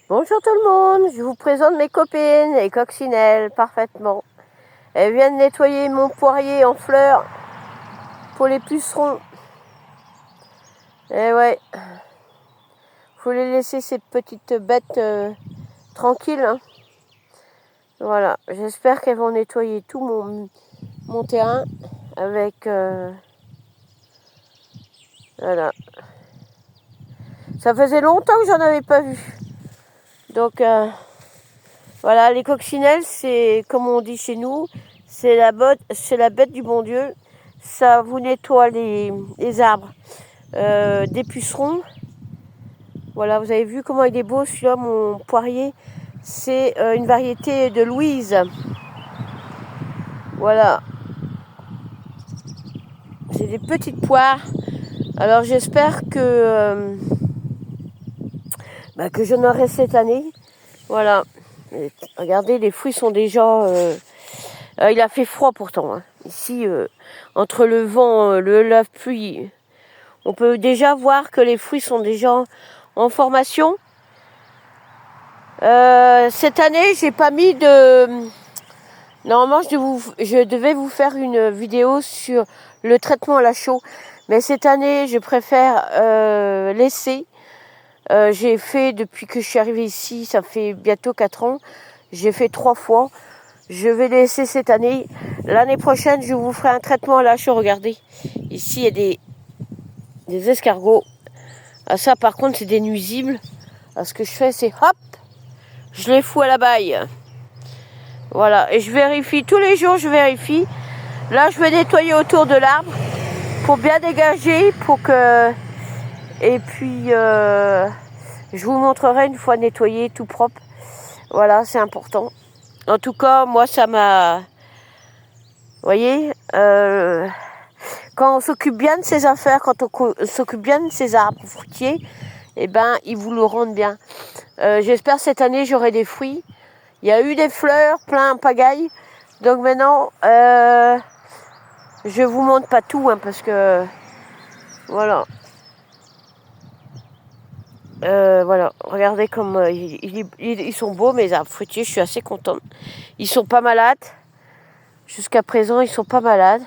Bonjour tout le monde, je vous présente mes copines, les coccinelles, parfaitement. Elles viennent nettoyer mon poirier en fleurs pour les pucerons. Et ouais, faut les laisser ces petites bêtes tranquilles. Hein. Voilà, j'espère qu'elles vont nettoyer tout mon terrain avec... voilà. Ça faisait longtemps que j'en avais pas vu. Donc... voilà, les coccinelles, c'est comme on dit chez nous, c'est la bête du bon Dieu. Ça vous nettoie les arbres des pucerons. Voilà, vous avez vu comment il est beau celui-là, mon poirier. C'est une variété de Louise. Voilà. C'est des petites poires. Alors j'espère que j'en aurai cette année. Voilà. Et regardez, les fruits sont déjà... il a fait froid pourtant. Hein. Ici, entre le vent, la pluie, on peut déjà voir que les fruits sont déjà en formation. Cette année, j'ai pas mis de... Normalement, je devais vous faire une vidéo sur le traitement à la chaux. Mais cette année, je préfère laisser. J'ai fait, depuis que je suis arrivée ici, ça fait bientôt 4 ans, j'ai fait 3 fois. Je vais laisser cette année. L'année prochaine, je vous ferai un traitement à la chaux. Regardez, ici, il y a des escargots. Ah, ça, par contre, c'est des nuisibles. Alors, ce que je fais, c'est hop, je les fous à la baille. Voilà, et je vérifie, tous les jours, je vérifie. Là, je vais nettoyer autour de l'arbre pour bien dégager, pour que... Et puis, je vous montrerai une fois nettoyé, tout propre. Voilà, c'est important. En tout cas, moi, ça m'a... Vous voyez, quand on s'occupe bien de ses affaires, quand on s'occupe bien de ses arbres fruitiers, eh ben, ils vous le rendent bien. J'espère cette année, j'aurai des fruits. Il y a eu des fleurs, plein pagaille. Donc maintenant, je vous montre pas tout, hein, parce que... Voilà. Voilà, regardez comme ils sont beaux mes arbres fruitiers, je suis assez contente. Ils sont pas malades. Jusqu'à présent, ils sont pas malades.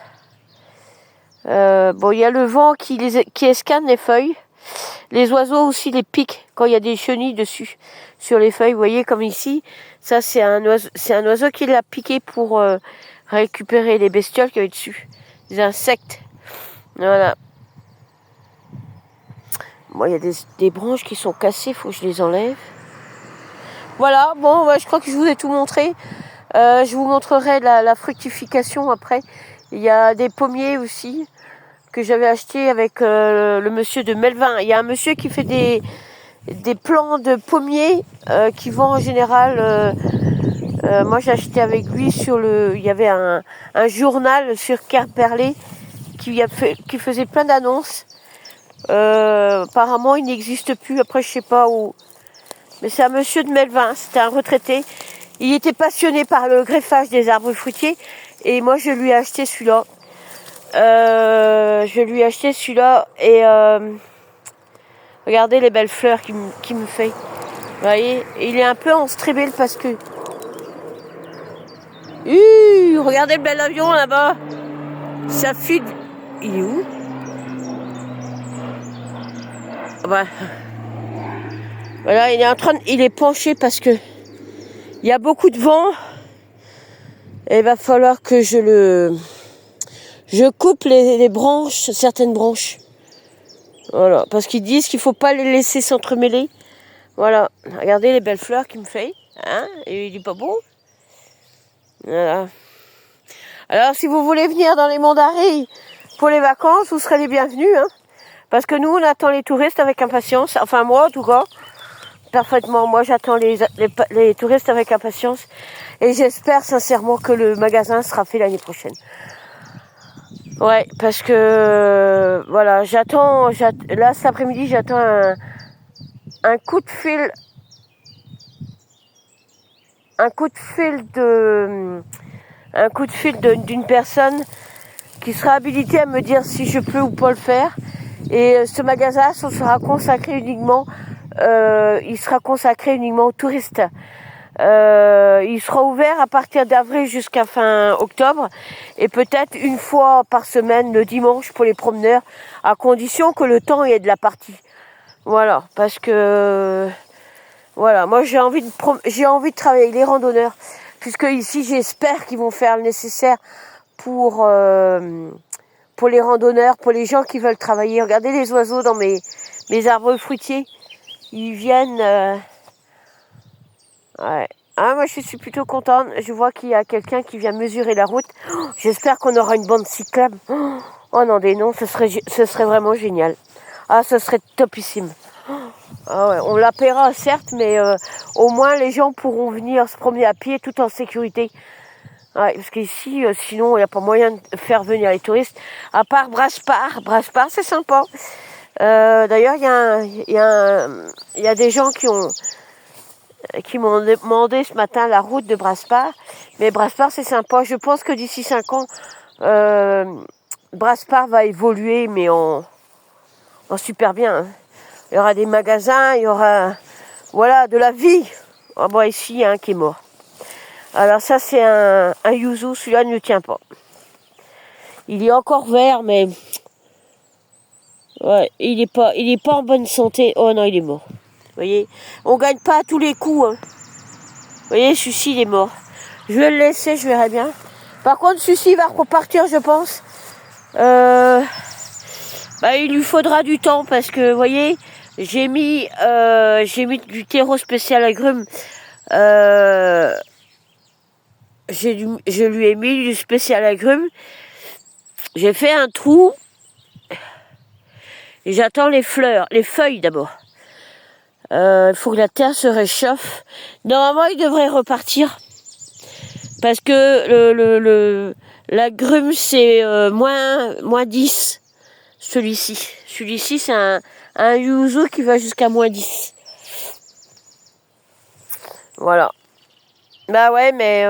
Bon, il y a le vent qui escane les feuilles. Les oiseaux aussi les piquent quand il y a des chenilles dessus, sur les feuilles. Vous voyez, comme ici, ça c'est un oiseau qui l'a piqué pour récupérer les bestioles qu'il y avait dessus. Des insectes. Voilà. Bon, il y a des branches qui sont cassées, il faut que je les enlève. Voilà, bon, je crois que je vous ai tout montré. Je vous montrerai la fructification après. Il y a des pommiers aussi que j'avais acheté avec le monsieur de Melvin. Il y a un monsieur qui fait des plants de pommiers qui vend en général. Moi, j'ai acheté avec lui il y avait un journal sur Quimperlé qui faisait plein d'annonces. Apparemment, il n'existe plus. Après, je sais pas où. Mais c'est un monsieur de Melvin. C'était un retraité. Il était passionné par le greffage des arbres fruitiers. Et moi, je lui ai acheté celui-là. Et regardez les belles fleurs qu'il me fait. Vous voyez, il est un peu en strébile parce que... regardez le bel avion là-bas. Ça file... Il est où? Bah. Voilà, il est penché parce que il y a beaucoup de vent. Et il va falloir que je coupe les branches, certaines branches. Voilà, parce qu'ils disent qu'il faut pas les laisser s'entremêler. Voilà, regardez les belles fleurs qu'il me fait. Hein, et il est pas beau. Voilà. Alors, si vous voulez venir dans les Monts d'Arrée pour les vacances, vous serez les bienvenus. Hein, parce que nous, on attend les touristes avec impatience. Enfin, moi, en tout cas, parfaitement. Moi, j'attends les touristes avec impatience. Et j'espère sincèrement que le magasin sera fait l'année prochaine. Ouais, parce que voilà, là cet après-midi, j'attends un coup de fil d'une personne qui sera habilitée à me dire si je peux ou pas le faire. Et ce magasin, ça sera consacré uniquement il sera consacré uniquement aux touristes. Il sera ouvert à partir d'avril jusqu'à fin octobre et peut-être une fois par semaine le dimanche pour les promeneurs, à condition que le temps y ait de la partie. Voilà, parce que voilà, moi j'ai envie de travailler avec les randonneurs, puisque ici j'espère qu'ils vont faire le nécessaire pour les randonneurs, pour les gens qui veulent travailler. Regardez les oiseaux dans mes arbres fruitiers, ils viennent. Ouais. Ah, moi je suis plutôt contente. Je vois qu'il y a quelqu'un qui vient mesurer la route. Oh, j'espère qu'on aura une bande cyclable. Oh non, des noms, ce serait vraiment génial. Ah, ce serait topissime. Ah ouais, on la paiera certes, mais au moins les gens pourront venir se promener à pied tout en sécurité. Ouais, parce qu'ici, sinon, il n'y a pas moyen de faire venir les touristes. À part Brasparts. Brasparts, c'est sympa. D'ailleurs, il y a des gens qui m'ont demandé ce matin la route de Brasparts. Mais Brasparts, c'est sympa. Je pense que d'ici 5 ans, Brasparts va évoluer, mais en super bien. Hein. Il y aura des magasins, il y aura voilà, de la vie. Ah bon, ici, il y a un qui est mort. Alors ça, c'est un yuzu. Celui-là ne tient pas. Il est encore vert, mais ouais, il est pas en bonne santé. Oh non, il est mort. Vous voyez, on gagne pas à tous les coups. Hein. Vous voyez, celui-ci, il est mort. Je vais le laisser, je verrai bien. Par contre, celui-ci va repartir, je pense. Il lui faudra du temps parce que, vous voyez, j'ai mis du terreau spécial agrumes. Je lui ai mis du spécial agrumes. J'ai fait un trou. Et j'attends les feuilles d'abord. Il faut que la terre se réchauffe. Normalement, il devrait repartir. Parce que l'agrume, c'est moins 10. Celui-ci. Celui-ci, c'est un yuzu qui va jusqu'à moins 10. Voilà. Bah ouais, mais...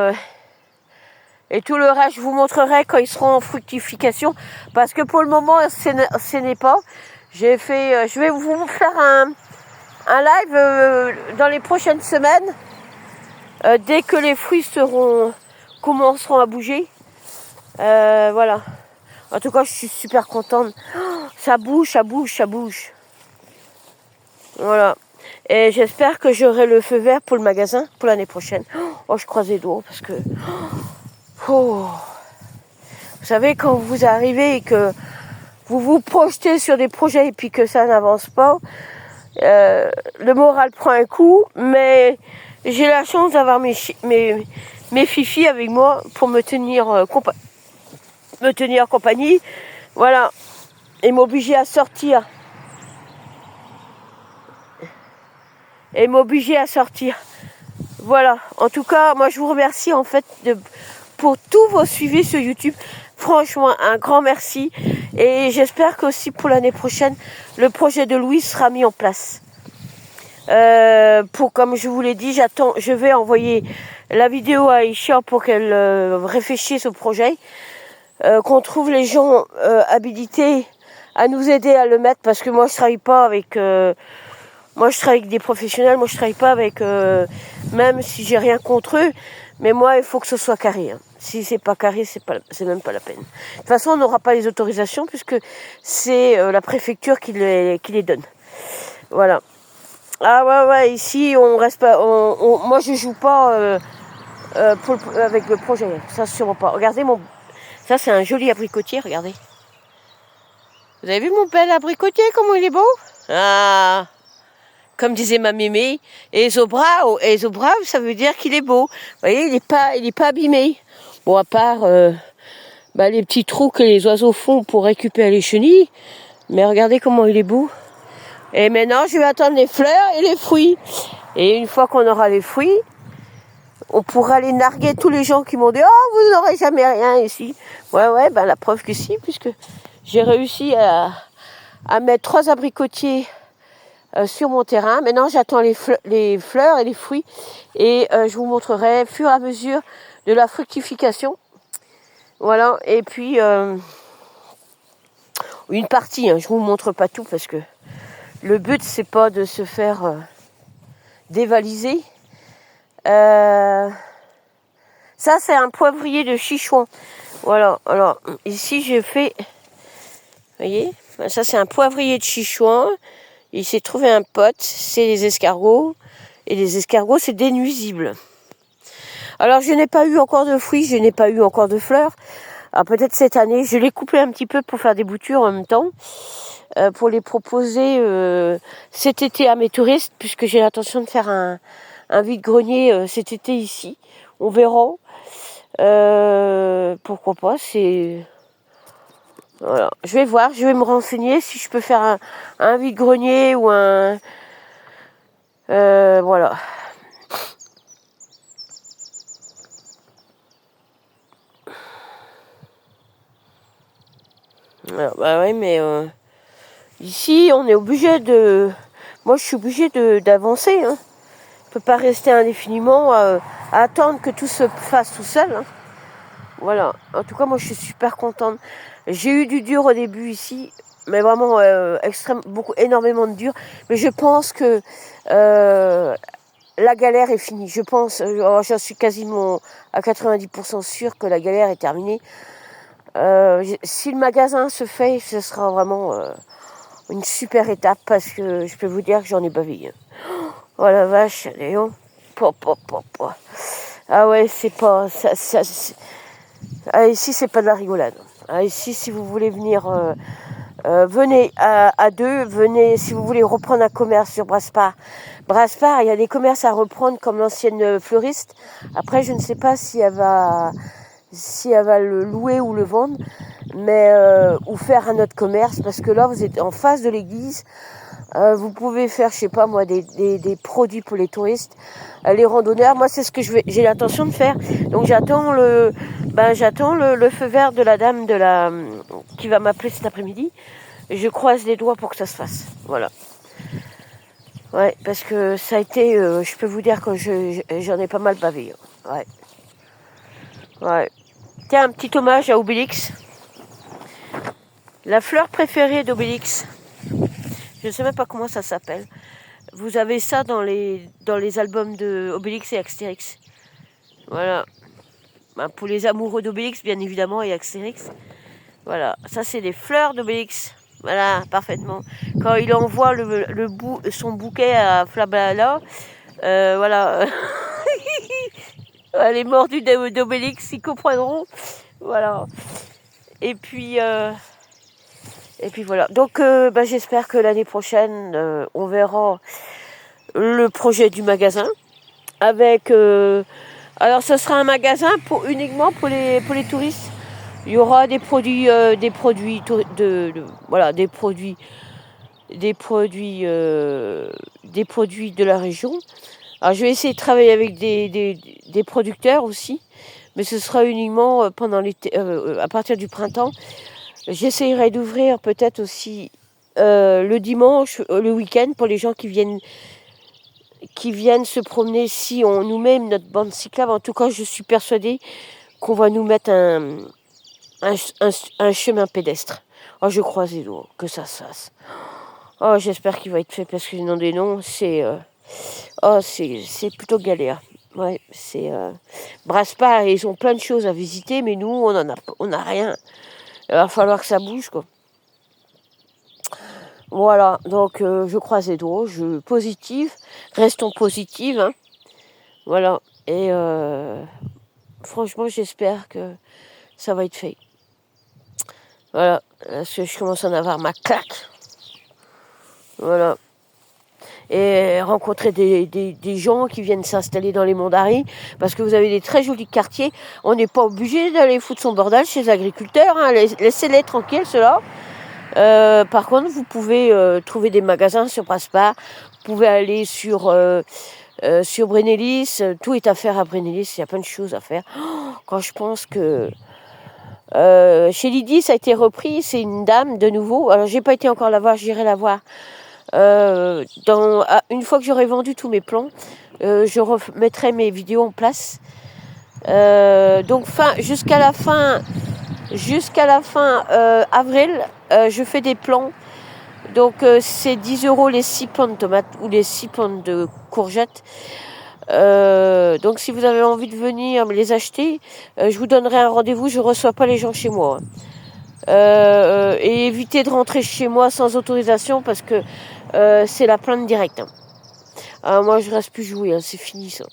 et tout le reste, je vous montrerai quand ils seront en fructification. Parce que pour le moment, ce n'est pas. Je vais vous faire un live dans les prochaines semaines. Dès que les fruits commenceront à bouger. Voilà. En tout cas, je suis super contente. Oh, ça bouge, ça bouge, ça bouge. Voilà. Et j'espère que j'aurai le feu vert pour le magasin pour l'année prochaine. Oh, je croise les doigts parce que... Oh. Vous savez, quand vous arrivez et que vous vous projetez sur des projets et puis que ça n'avance pas, le moral prend un coup, mais j'ai la chance d'avoir mes fifis avec moi pour me tenir compagnie, voilà, et m'obliger à sortir. Voilà, en tout cas, moi je vous remercie en fait pour tous vos suivis sur YouTube. Franchement, un grand merci. Et j'espère qu'aussi pour l'année prochaine, le projet de Louise sera mis en place. Comme je vous l'ai dit, je vais envoyer la vidéo à Aïcha pour qu'elle réfléchisse au projet. Qu'on trouve les gens habilités à nous aider à le mettre. Parce que moi, je travaille pas avec... moi, je travaille avec des professionnels. Moi, je travaille pas avec... même si j'ai rien contre eux. Mais moi, il faut que ce soit carré. Hein. Si c'est pas carré, c'est même pas la peine. De toute façon, on n'aura pas les autorisations puisque c'est la préfecture qui les donne. Voilà. Ah ouais, ici, on reste pas... moi, je joue pas avec le projet. Ça, sûrement pas. Regardez ça, c'est un joli abricotier, regardez. Vous avez vu mon bel abricotier, comment il est beau? Ah, comme disait ma mémé, Ezobrao, ça veut dire qu'il est beau. Vous voyez, il est pas abîmé. Bon, à part les petits trous que les oiseaux font pour récupérer les chenilles. Mais regardez comment il est beau. Et maintenant, je vais attendre les fleurs et les fruits. Et une fois qu'on aura les fruits, on pourra aller narguer tous les gens qui m'ont dit « Oh, vous n'aurez jamais rien ici !» Ouais, la preuve que si, puisque j'ai réussi à mettre 3 abricotiers sur mon terrain. Maintenant, j'attends les fleurs et les fruits. Et je vous montrerai, au fur et à mesure de la fructification. Voilà, et puis, une partie, hein, je ne vous montre pas tout, parce que Le but, c'est pas de se faire dévaliser. Ça, c'est un poivrier de Chichouan. Voilà. Alors, ici, j'ai fait... Vous voyez, ça, c'est un poivrier de Chichouan. Il s'est trouvé un pote. C'est les escargots. Et les escargots, c'est des nuisibles. Alors, je n'ai pas eu encore de fruits. Je n'ai pas eu encore de fleurs. Alors, peut-être cette année. Je l'ai coupé un petit peu pour faire des boutures en même temps. Pour les proposer cet été à mes touristes, puisque j'ai l'intention de faire un vide-grenier cet été ici. On verra. Pourquoi pas, c'est... Voilà. Je vais voir, je vais me renseigner si je peux faire un vide-grenier ou un... voilà. Alors, bah ouais, mais... ici, on est obligé de... Moi, je suis obligée d'avancer. Hein. Je ne peux pas rester indéfiniment à attendre que tout se fasse tout seul. Hein. Voilà. En tout cas, moi, je suis super contente. J'ai eu du dur au début ici, mais vraiment énormément de dur. Mais je pense que la galère est finie. Je pense, j'en suis quasiment à 90% sûre que la galère est terminée. Si le magasin se fait, ce sera vraiment une super étape parce que je peux vous dire que j'en ai bavé. Oh la vache, Léon. Ah ouais, c'est pas... ici, c'est pas de la rigolade. Ici, si vous voulez venir, venez à deux. Venez, si vous voulez reprendre un commerce sur Brasparts. Brasparts, il y a des commerces à reprendre comme l'ancienne fleuriste. Après, je ne sais pas si elle va le louer ou le vendre, mais ou faire un autre commerce, parce que là, vous êtes en face de l'église. Vous pouvez faire, je sais pas moi, des produits pour les touristes, les randonneurs. Moi, c'est ce que j'ai l'intention de faire. Donc, j'attends le feu vert de la dame qui va m'appeler cet après-midi. Je croise les doigts pour que ça se fasse. Voilà. Ouais, parce que ça a été, je peux vous dire que j'en ai pas mal bavé. Ouais. Ouais. Tiens, un petit hommage à Obélix. La fleur préférée d'Obélix. Je ne sais même pas comment ça s'appelle. Vous avez ça dans les albums de Obélix et Astérix. Voilà. Ben, pour les amoureux d'Obélix, bien évidemment, et Astérix. Voilà. Ça, c'est les fleurs d'Obélix. Voilà, parfaitement. Quand il envoie son bouquet à Flablala, voilà. Les mordus d'Obélix, ils comprendront. Voilà. Et puis voilà. Donc j'espère que l'année prochaine, on verra le projet du magasin. Avec alors ce sera un magasin uniquement pour les touristes. Il y aura des produits des produits de la région. Alors je vais essayer de travailler avec des producteurs aussi, mais ce sera uniquement pendant l'été, à partir du printemps. J'essayerai d'ouvrir peut-être aussi le dimanche, le week-end, pour les gens qui viennent se promener. Si on nous met notre bande cyclable, en tout cas, je suis persuadée qu'on va nous mettre un chemin pédestre. Oh, je croise les doigts que ça se fasse. Oh, j'espère qu'il va être fait parce que nom des noms, c'est plutôt galère. Ouais, c'est Brasparts, ils ont plein de choses à visiter, mais nous, on n'a rien. Il va falloir que ça bouge, quoi. Voilà, donc je croise les doigts, restons positives, hein. Voilà, et franchement, j'espère que ça va être fait. Voilà, parce que je commence à en avoir ma claque. Voilà. Et rencontrer des gens qui viennent s'installer dans les monts d'Arry, parce que vous avez des très jolis quartiers. On n'est pas obligé d'aller foutre son bordel chez les agriculteurs, hein. Laissez-les tranquilles, ceux-là. Par contre, vous pouvez trouver des magasins sur Brasparts. Vous pouvez aller sur Brennelis. Tout est à faire à Brennelis. Il y a plein de choses à faire. Quand je pense que chez Lydie, ça a été repris. C'est une dame de nouveau. Alors, j'ai pas été encore la voir. J'irai la voir. Une fois que j'aurai vendu tous mes plans, je remettrai mes vidéos en place. Donc jusqu'à la fin avril, je fais des plans Donc c'est 10 € les 6 plants de tomates ou les 6 plants de courgettes. Donc si vous avez envie de venir les acheter, je vous donnerai un rendez-vous, je ne reçois pas les gens chez moi. Et évitez de rentrer chez moi sans autorisation parce que c'est la plainte directe. Moi je reste plus jouer, c'est fini ça.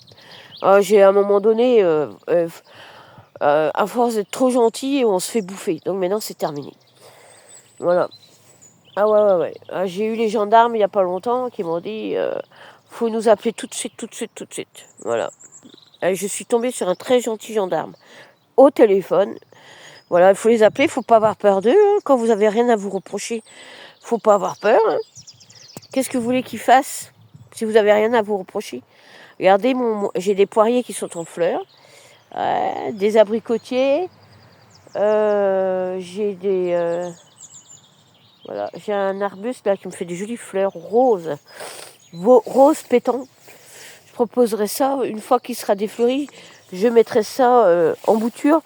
J'ai à un moment donné, à force d'être trop gentil, on se fait bouffer. Donc maintenant c'est terminé. Voilà. Ah ouais. J'ai eu les gendarmes il n'y a pas longtemps qui m'ont dit faut nous appeler tout de suite. Voilà. Je suis tombée sur un très gentil gendarme au téléphone. Voilà, il faut les appeler, il ne faut pas avoir peur d'eux. Hein. Quand vous n'avez rien à vous reprocher, il ne faut pas avoir peur. Hein. Qu'est-ce que vous voulez qu'ils fassent si vous n'avez rien à vous reprocher? Regardez, j'ai des poiriers qui sont en fleurs, des abricotiers, j'ai des... voilà, j'ai un arbuste là qui me fait des jolies fleurs roses, roses pétants. Je proposerai ça, une fois qu'il sera défleuri, je mettrai ça en bouture.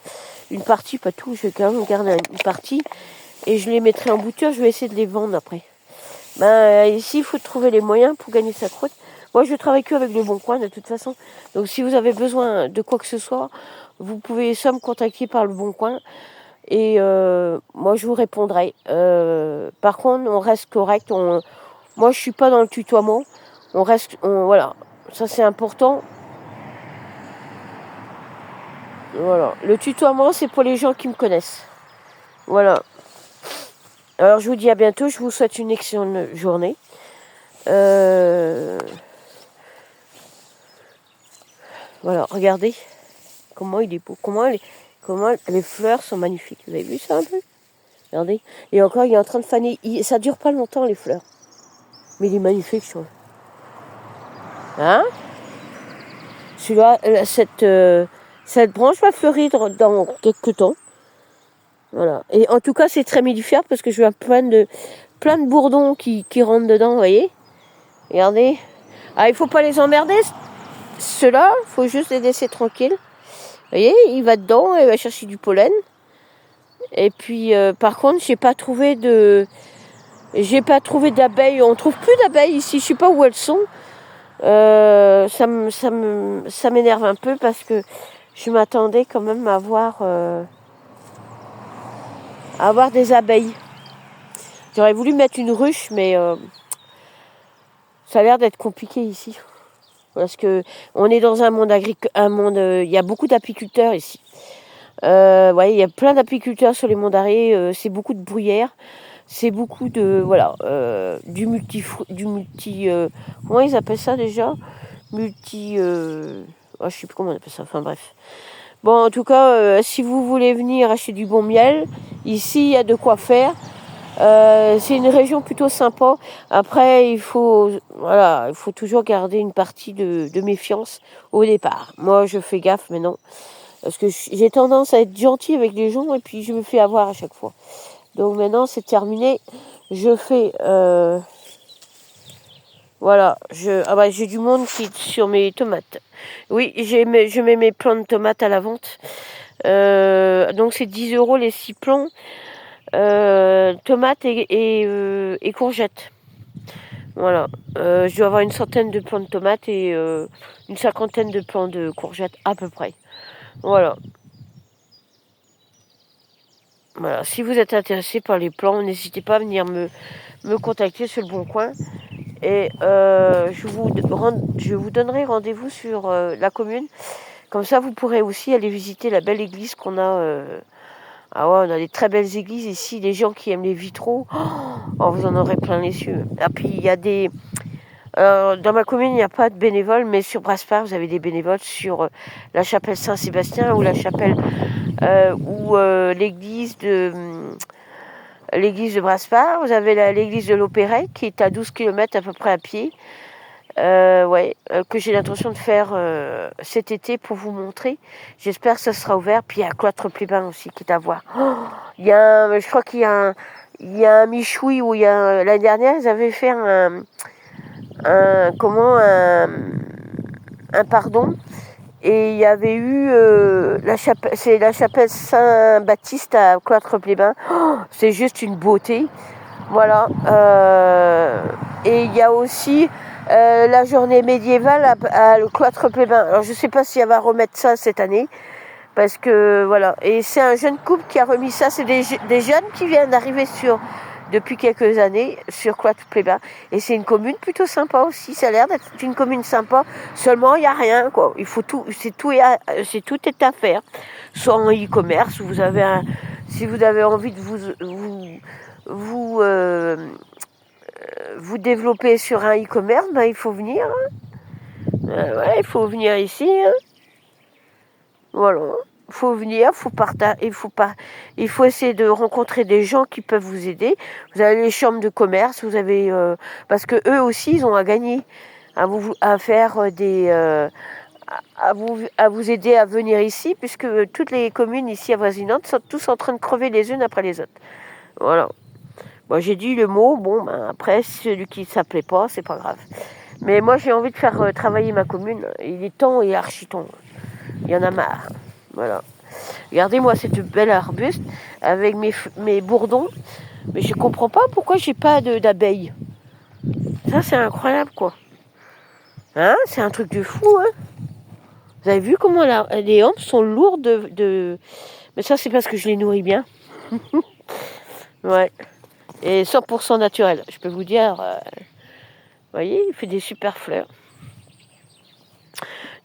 Une partie, pas tout, je vais quand même garder une partie. Et je les mettrai en bouture, je vais essayer de les vendre après. Ici, il faut trouver les moyens pour gagner sa croûte. Moi, je travaille que avec le Bon Coin, de toute façon. Donc, si vous avez besoin de quoi que ce soit, vous pouvez soit me contacter par le Bon Coin. Et moi, je vous répondrai. Par contre, on reste correct. Moi, je suis pas dans le tutoiement. Voilà. Ça, c'est important. Voilà. Le tutoiement, c'est pour les gens qui me connaissent. Voilà. Alors, je vous dis à bientôt. Je vous souhaite une excellente journée. Voilà, regardez comment il est beau. Comment les fleurs sont magnifiques. Vous avez vu ça un peu? Regardez. Et encore, il est en train de faner. Ça dure pas longtemps, les fleurs. Mais il est magnifique, je trouve. Hein? Celui-là, cette branche va fleurir dans quelques temps. Voilà. Et en tout cas, c'est très mellifère parce que je vois plein de bourdons qui rentrent dedans, vous voyez? Regardez. Il faut pas les emmerder, ceux-là. Il faut juste les laisser tranquilles. Vous voyez, il va dedans, il va chercher du pollen. Et puis, par contre, j'ai pas trouvé d'abeilles. On trouve plus d'abeilles ici. Je sais pas où elles sont. Ça m'énerve un peu parce que je m'attendais quand même à avoir des abeilles. J'aurais voulu mettre une ruche, mais ça a l'air d'être compliqué ici. Parce que on est dans un monde il y a beaucoup d'apiculteurs ici. Il y a plein d'apiculteurs sur les monts d'Arrée. C'est beaucoup de bruyères. C'est beaucoup de du multi comment ils appellent ça déjà? Je sais plus comment on appelle ça. Enfin bref. Bon, en tout cas, si vous voulez venir acheter du bon miel, ici il y a de quoi faire. C'est une région plutôt sympa. Après, il faut toujours garder une partie de méfiance au départ. Moi, je fais gaffe maintenant. Parce que j'ai tendance à être gentille avec les gens et puis je me fais avoir à chaque fois. Donc maintenant, c'est terminé. Je fais... voilà. J'ai du monde sur mes tomates. Oui, je mets mes plants de tomates à la vente. Donc c'est 10 € les 6 plants. Tomates et courgettes. Voilà. Je dois avoir une centaine de plants de tomates et une cinquantaine de plants de courgettes à peu près. Voilà. Voilà. Si vous êtes intéressé par les plants, n'hésitez pas à venir me contacter sur le Bon Coin. Et je vous donnerai rendez-vous sur la commune. Comme ça, vous pourrez aussi aller visiter la belle église qu'on a. On a des très belles églises ici. Les gens qui aiment les vitraux, vous en aurez plein les yeux. Et puis, il y a des... dans ma commune, il n'y a pas de bénévoles, mais sur Brasparts, vous avez des bénévoles sur la chapelle Saint-Sébastien ou la chapelle ou l'église de Brasparts. Vous avez l'église de l'Opérette qui est à 12 km à peu près à pied. Que j'ai l'intention de faire cet été pour vous montrer. J'espère que ça sera ouvert. Puis il y a Cloître-Plébain aussi qui est à voir. Je crois qu'il y a un Michoui où l'année dernière ils avaient fait un pardon. Et il y avait eu la chapelle Saint-Baptiste à Cloître-Plébain. C'est juste une beauté. Voilà. Et il y a aussi la journée médiévale à le cloître Plébin. Alors je ne sais pas si elle va remettre ça cette année. Parce que voilà. Et c'est un jeune couple qui a remis ça. C'est des jeunes qui viennent d'arriver depuis quelques années sur Cloître Plébin. Et c'est une commune plutôt sympa aussi. Ça a l'air d'être une commune sympa. Seulement, il n'y a rien, quoi. Il faut tout, tout est à faire. Soit en e-commerce, si vous avez envie de vous développer sur un e-commerce, ben, il faut venir. Ouais, il faut venir ici. Voilà. Il faut venir, il faut essayer de rencontrer des gens qui peuvent vous aider. Vous avez les chambres de commerce, vous avez parce que eux aussi ils ont à gagner à faire à vous aider à venir ici, puisque toutes les communes ici avoisinantes sont tous en train de crever les unes après les autres. Voilà. Moi j'ai dit le mot, bon ben après celui qui ne s'appelait pas, c'est pas grave. Mais moi j'ai envie de faire travailler ma commune. Il est temps et archi temps. Il y en a marre. Voilà. Regardez-moi cette belle arbuste avec mes bourdons. Mais je comprends pas pourquoi j'ai pas d'abeilles. Ça, c'est incroyable, quoi. Hein? C'est un truc de fou, hein? Vous avez vu comment les hampes sont lourdes Mais ça, c'est parce que je les nourris bien. Ouais. Et 100% naturel. Je peux vous dire... vous voyez, il fait des super fleurs.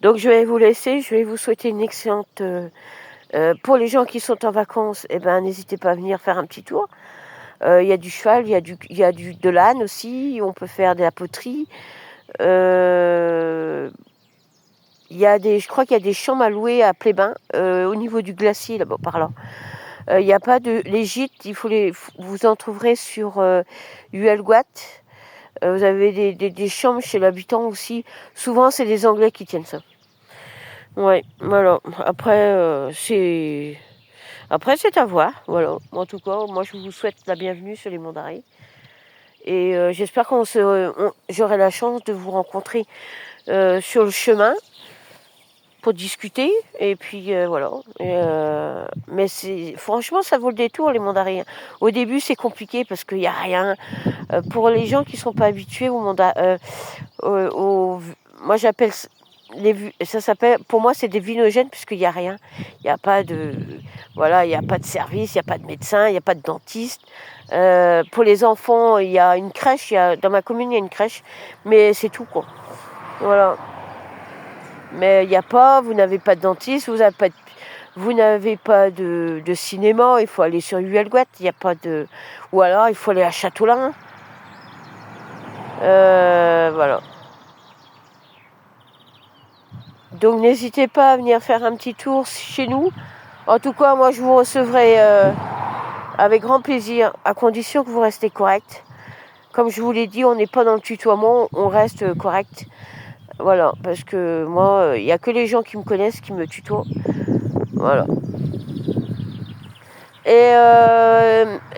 Donc, je vais vous laisser. Je vais vous souhaiter une excellente... pour les gens qui sont en vacances, eh ben, n'hésitez pas à venir faire un petit tour. Il y a du cheval, il y a de l'âne aussi. On peut faire de la poterie. Je crois qu'il y a des chambres à louer à Plébin, au niveau du glacier là-bas par là. Il n'y a pas les gîtes. Vous en trouverez sur Huelgoat. Vous avez des chambres chez l'habitant aussi. Souvent, c'est des Anglais qui tiennent ça. Ouais, voilà. Après, c'est à voir. Voilà. En tout cas, moi, je vous souhaite la bienvenue sur les Monts d'Arrée. Et j'espère j'aurai la chance de vous rencontrer sur le chemin pour discuter. Et puis, voilà. Mais franchement, ça vaut le détour, les Monts d'Arrée. Au début, c'est compliqué parce qu'il n'y a rien. Pour les gens qui ne sont pas habitués au Monts d'Arrée, moi, j'appelle... ça s'appelle, pour moi, c'est des vinogènes puisqu'il n'y a rien. Il n'y a pas de, voilà, il n'y a pas de service, il n'y a pas de médecin, il n'y a pas de dentiste. Pour les enfants, il y a une crèche. Dans ma commune, il y a une crèche, mais c'est tout, quoi. Voilà. Mais il n'y a pas, vous n'avez pas de dentiste, vous n'avez pas de cinéma. Il faut aller sur Huelgoat. Il n'y a pas de, ou alors il faut aller à Châteaulin. Voilà. Donc n'hésitez pas à venir faire un petit tour chez nous. En tout cas, moi je vous recevrai avec grand plaisir, à condition que vous restez correct. Comme je vous l'ai dit, on n'est pas dans le tutoiement, on reste correct. Voilà, parce que moi, il n'y a que les gens qui me connaissent qui me tutoient. Voilà. Et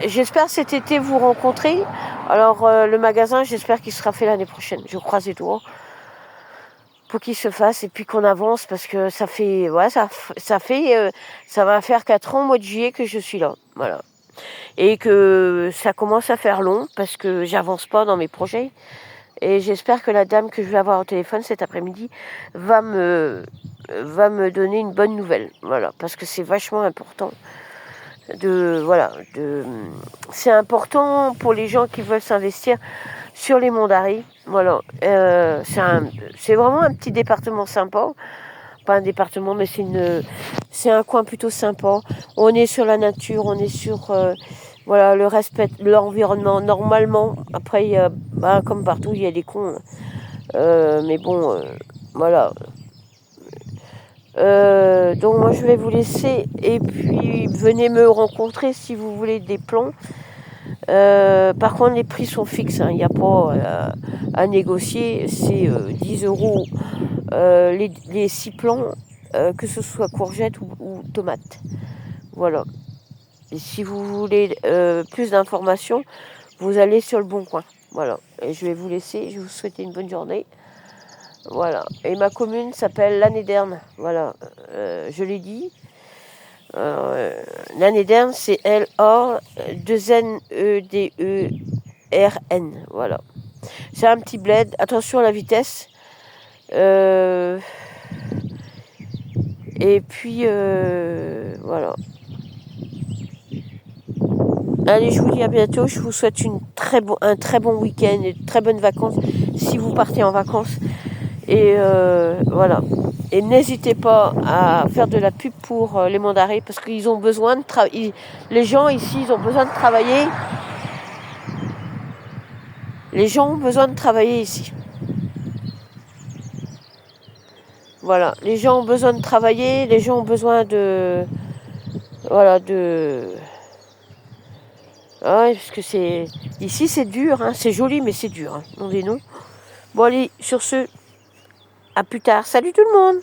j'espère cet été vous rencontrer. Alors le magasin, j'espère qu'il sera fait l'année prochaine. Je croise les doigts pour qu'il se fasse et puis qu'on avance, parce que ça va faire 4 ans au mois de juillet que je suis là. Voilà. Et que ça commence à faire long parce que j'avance pas dans mes projets. Et j'espère que la dame que je vais avoir au téléphone cet après-midi va me donner une bonne nouvelle. Voilà, parce que c'est vachement important. C'est important pour les gens qui veulent s'investir sur les Monts d'Arrée. Voilà, c'est vraiment un petit département sympa. Pas un département, mais c'est un coin plutôt sympa. On est sur la nature, on est sur le respect de l'environnement. Normalement, après, comme partout, il y a des cons. Mais bon, voilà. Donc moi, je vais vous laisser. Et puis, venez me rencontrer si vous voulez des plans. Par contre, les prix sont fixes. Il n'y a pas à négocier. C'est 10 € les 6 plans, que ce soit courgettes ou tomates. Voilà. Et si vous voulez plus d'informations, vous allez sur le Bon Coin. Voilà. Et je vais vous laisser. Je vais vous souhaiter une bonne journée. Voilà. Et ma commune s'appelle Lannédern. Voilà. Je l'ai dit. Lannédern, c'est Lanedern. RN, voilà. C'est un petit bled, attention à la vitesse. Et puis, voilà. Allez, je vous dis à bientôt. Je vous souhaite un très bon week-end et de très bonnes vacances si vous partez en vacances. Et voilà. Et n'hésitez pas à faire de la pub pour les mandarins parce qu'ils ont besoin de travailler. Les gens ici, ils ont besoin de travailler. Les gens ont besoin de travailler ici. Voilà. Les gens ont besoin de travailler. Les gens ont besoin de... Voilà, de... Ah, parce que c'est... Ici, c'est dur, hein. C'est joli, mais c'est dur, hein. Non des noms. Bon, allez, sur ce, à plus tard. Salut tout le monde!